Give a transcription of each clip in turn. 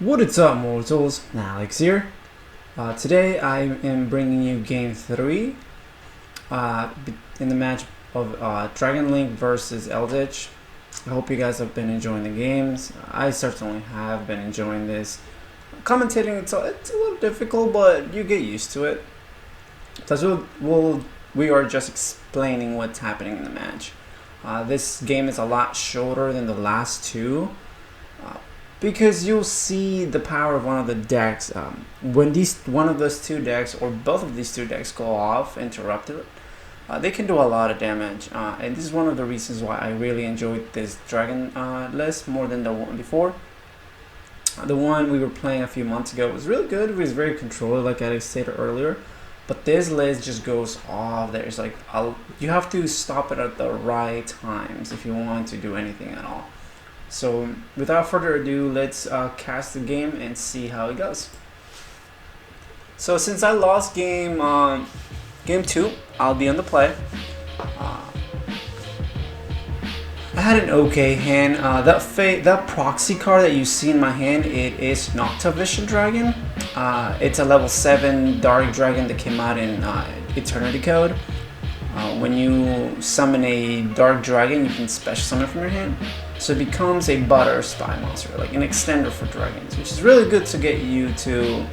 What is up, mortals? Alex here. Today I am bringing you game 3 in the match of Dragon Link versus Eldlich. I hope you guys have been enjoying the games. I certainly have been enjoying this. Commentating, it's a little difficult, but you get used to it. So we are just explaining what's happening in the match. This game is a lot shorter than the last two. Because you'll see the power of one of the decks. When one of those two decks or both of these two decks go off interrupted, they can do a lot of damage. And this is one of the reasons why I really enjoyed this dragon list more than the one before. The one we were playing a few months ago was really good. It was very controlled, like I stated earlier. But this list just goes off. There's like you have to stop it at the right times if you want to do anything at all. So without further ado, let's cast the game and see how it goes. So since I lost game 2, I'll be on the play. I had an okay hand. That proxy card that you see in my hand, it is Noctavision Dragon. It's a level 7 Dark Dragon that came out in Eternity Code. When you summon a Dark Dragon, you can special summon it from your hand. So it becomes a butter spy monster, like an extender for dragons, which is really good to get you to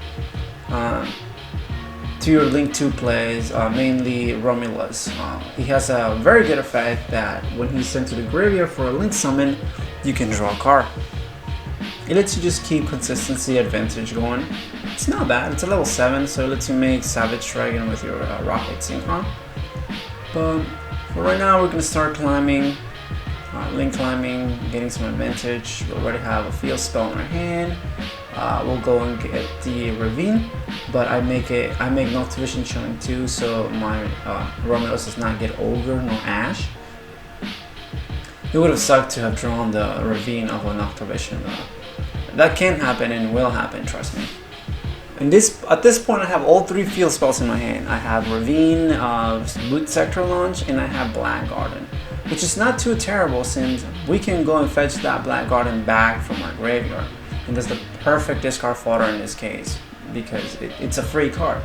your Link 2 plays, mainly Romulus. He has a very good effect that when he's sent to the graveyard for a Link summon, you can draw a card. It lets you just keep consistency advantage going. It's not bad, it's a level 7, so it lets you make Savage Dragon with your Rocket Synchron. But for right now, we're going to start climbing. Link climbing, getting some advantage. We already have a field spell in our hand. We'll go and get the Ravine, but I make Noctavision chilling too, so my Romulus does not get Ogre nor Ash. It would have sucked to have drawn the Ravine of a Noctavision. That can happen and will happen, trust me. And at this point, I have all 3 field spells in my hand. I have Ravine, Boot Sector Launch, and I have Black Garden. Which is not too terrible since we can go and fetch that Black Garden back from our graveyard. And that's the perfect discard fodder in this case because it's a free card.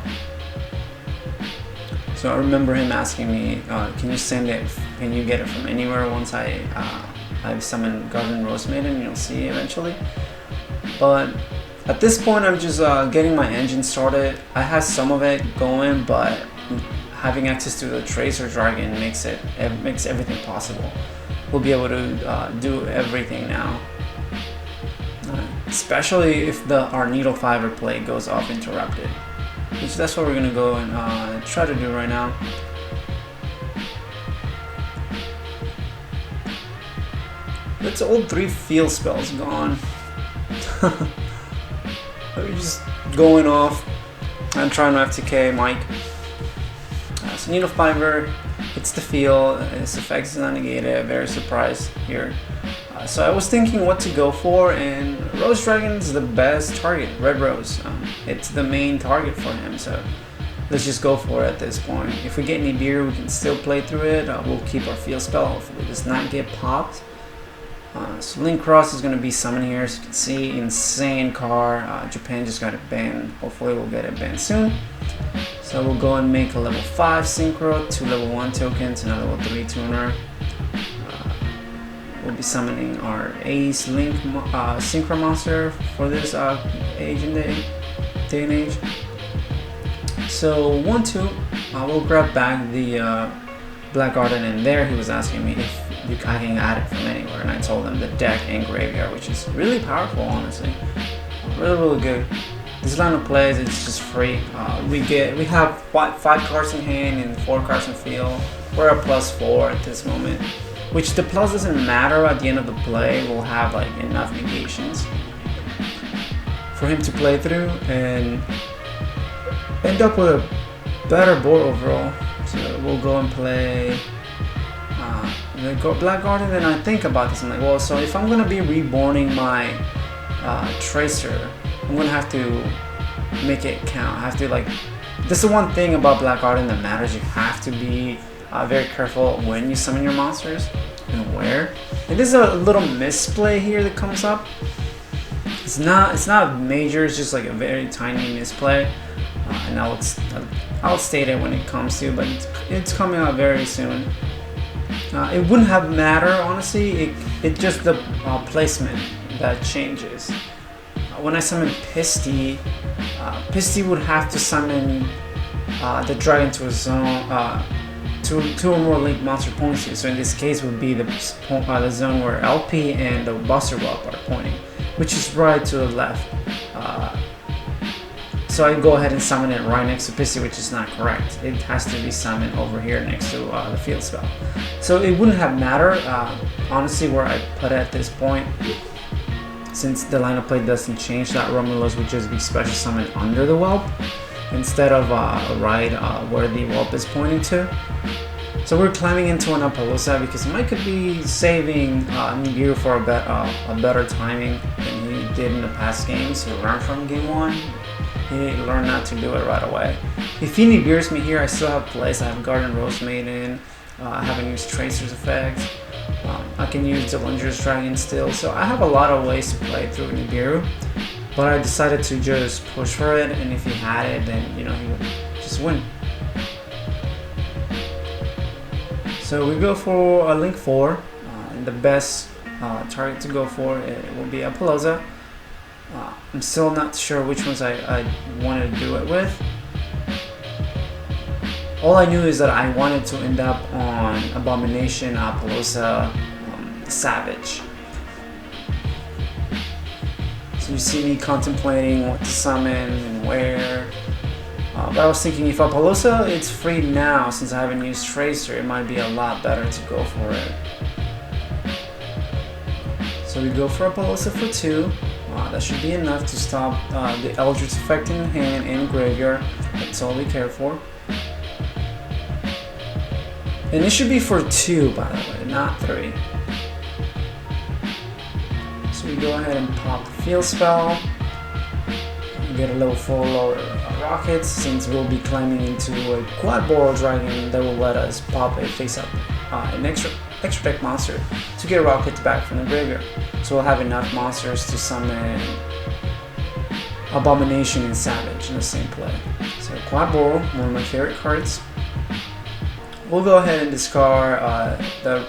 So I remember him asking me, can you send it, can you get it from anywhere once I've summoned Garden Rose Maiden, you'll see eventually. But at this point I'm just getting my engine started. I have some of it going, but having access to the Tracer Dragon makes everything possible. We'll be able to do everything now, especially if our Needle Fiber play goes off interrupted, which that's what we're gonna go and try to do right now. It's all 3 field spells gone. We're just going off. I'm trying to FTK Mike. So Needle Fiber, it's the field, its effects is not negated, very surprised here. So I was thinking what to go for, and Rose Dragon is the best target, Red Rose. It's the main target for him, so let's just go for it at this point. If we get any beer, we can still play through it. We'll keep our field spell, hopefully it does not get popped. So Link Cross is going to be summoned here, as you can see, insane card. Japan just got it banned, hopefully we'll get it banned soon. So we'll go and make a level 5 Synchro, 2 level 1 tokens, and a level 3 tuner. We'll be summoning our Ace Link Synchro monster for this day and age. So 1-2, we'll grab back the Black Garden in there. He was asking me if I can add it from anywhere, and I told him the deck and graveyard, which is really powerful, honestly. Really good. This line of plays, it's just free. We have 5 cards in hand and 4 cards in field. We're at +4 at this moment, which the plus doesn't matter at the end of the play. We'll have like enough negations for him to play through and end up with a better board overall. So we'll go and play Black Garden, and I think about this. I'm like, well, so if I'm gonna be reborning my Tracer, I'm gonna have to make it count. I have to this is the one thing about Black Garden that matters. You have to be very careful when you summon your monsters and where. And this is a little misplay here that comes up. It's not major. It's just like a very tiny misplay, and I'll state it when it comes to, but it's coming out very soon. It wouldn't have matter, honestly. It just the placement that changes. When I summon Pisty, Pisty would have to summon the dragon to a zone, two or more link monster points to. So in this case, would be the zone where LP and the Buster Whelp are pointing, which is right to the left. So I go ahead and summon it right next to Pisty, which is not correct. It has to be summoned over here next to the field spell. So it wouldn't have mattered, honestly, where I put it at this point. Since the line of play doesn't change, that Romulus would just be special summoned under the Whelp instead of right where the Whelp is pointing to. So we're climbing into an Appaloosa because Mike could be saving Nibiru for a better timing than he did in the past games. He learned from game 1. He learned not to do it right away. If he Nibiru's me here, I still have place. I have Garden Rose Maiden. I haven't used Tracer's effect. I can use the Lunger's Dragon still. So I have a lot of ways to play through Nibiru. But I decided to just push for it, and if he had it, then he would just win. So we go for a Link 4, and the best target to go for will be Appaloosa. I'm still not sure which ones I wanted to do it with. All I knew is that I wanted to end up on Abomination, Appaloosa, Savage. So you see me contemplating what to summon and where. But I was thinking if Appaloosa it's free now, since I haven't used Tracer, it might be a lot better to go for it. So we go for Appaloosa for 2. That should be enough to stop the Eldritch effect in hand and graveyard. That's all we care for. And it should be for 2, by the way, not 3. So we go ahead and pop the field spell. Get a little full lower rockets, since we'll be climbing into a quad boral dragon that will let us pop a face up an extra deck monster to get rockets back from the graveyard. So we'll have enough monsters to summon Abomination and Savage in the same play. So quad boral, one of my favorite cards. We'll go ahead and discard the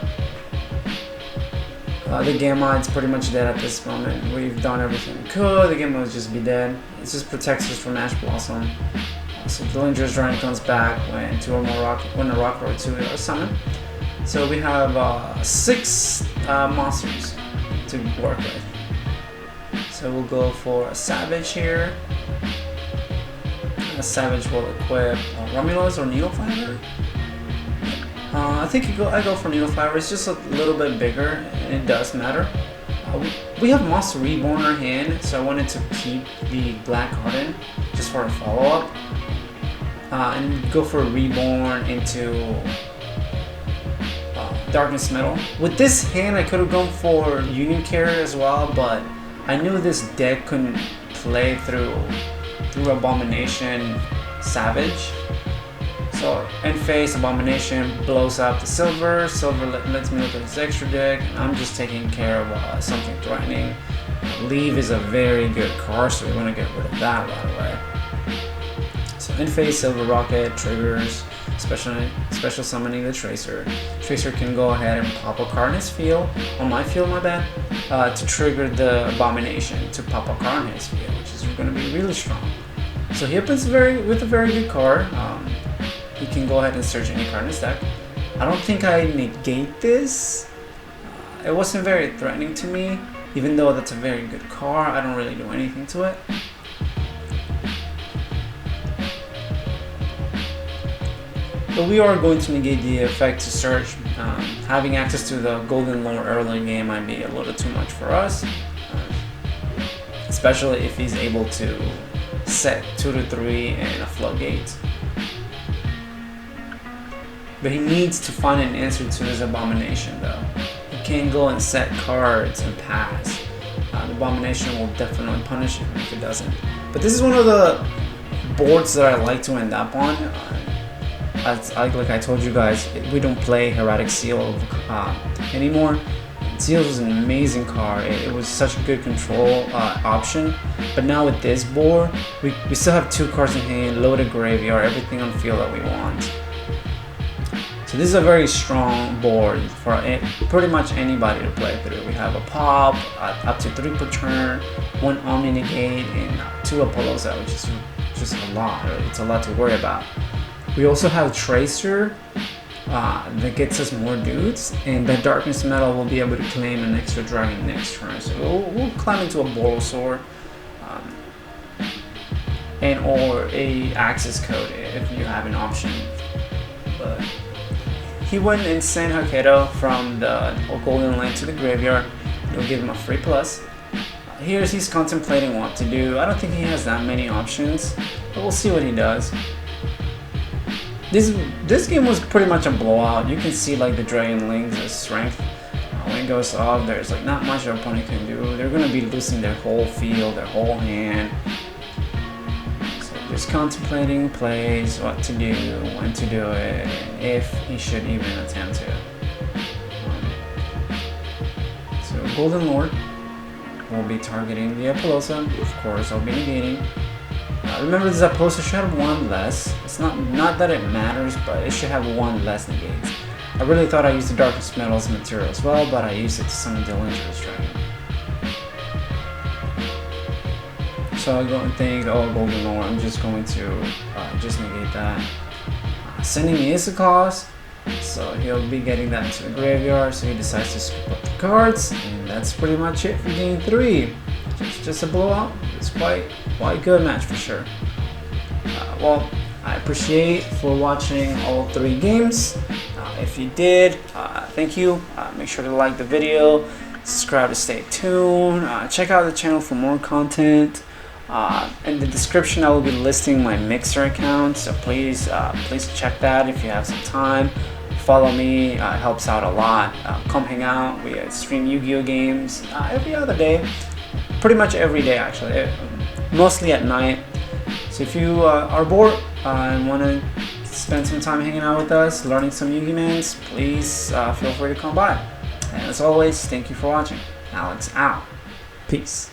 Gamma. It's pretty much dead at this moment. We've done everything we could. The Gamma will just be dead. It just protects us from Ash Blossom. So the Linger's Dragon comes back when when a Rock or 2 are summoned. So we have 6 monsters to work with. So we'll go for a Savage here. A Savage will equip Romulus or Needlefiber. I think I go for Needlefiber. It's just a little bit bigger, and it does matter. We have Monster Reborn in our hand, so I wanted to keep the Black Garden just for a follow-up. And go for a Reborn into Darkness Metal. With this hand, I could have gone for Union Carrier as well, but I knew this deck couldn't play through Abomination Savage. So end phase, Abomination blows up the Silver. Silver lets me look at his extra deck, and I'm just taking care of something threatening. Leave is a very good card, so we want to get rid of that right away. So end phase, Silver Rocket triggers, special summoning the Tracer. Tracer can go ahead and pop a card in his field, on my field, my bad, to trigger the Abomination to pop a card in his field, which is going to be really strong. So he opens with a very good card. He can go ahead and search any card in his deck. I don't think I negate this. It wasn't very threatening to me, even though that's a very good card. I don't really do anything to it. But we are going to negate the effect to search. Having access to the Golden Lore early in the game might be a little too much for us, especially if he's able to set 2 to 3 and a Floodgate. But he needs to find an answer to his Abomination though. He can't go and set cards and pass. The Abomination will definitely punish him if it doesn't. But this is one of the boards that I like to end up on. Like I told you guys, we don't play Heretic Seal anymore. Zeals was an amazing card. It was such a good control option. But now with this board, we still have 2 cards in hand, loaded graveyard, everything on field that we want. So this is a very strong board for pretty much anybody to play through. We have a pop, up to 3 per turn, 1 Omni Negate, and 2 Apollosa, which is just a lot. Right? It's a lot to worry about. We also have Tracer that gets us more dudes, and that Darkness Metal will be able to claim an extra dragon next turn. So we'll climb into a Borosaur and or a Axis Code if you have an option. But he went and sent Hokkaido from the Golden Land to the graveyard. It'll give him a free plus. He's contemplating what to do. I don't think he has that many options, but we'll see what he does. This game was pretty much a blowout. You can see like the Dragon Link's strength. When it goes off, there's like not much their opponent can do. They're gonna be losing their whole field, their whole hand. So just contemplating plays, what to do, when to do it, and if he should even attempt to. So Golden Lord will be targeting the Apollosa. Of course, I'll be negating. Remember, this Apollosa should have 1 less. It's not that it matters, but it should have 1 less negates. I really thought I used the Darkest Metal as material as well, but I used it to summon the Dangerous Dragon. So I go and think, oh, Golden Lord, I'm just going to just negate that. Sending me is a cost, so he'll be getting that into the graveyard, so he decides to scoop up the cards, and that's pretty much it for game 3. Just a blowout. It's quite good match for sure. Well, I appreciate for watching all 3 games. If you did, thank you. Make sure to like the video, subscribe to stay tuned. Check out the channel for more content. In the description, I will be listing my Mixer account, so please check that if you have some time. Follow me, it helps out a lot. Come hang out. We stream Yu-Gi-Oh games every other day. Pretty much every day actually, mostly at night. So if you are bored and want to spend some time hanging out with us, learning some Yu-Gi Mans, please feel free to come by. And as always, thank you for watching. Alex out. Peace.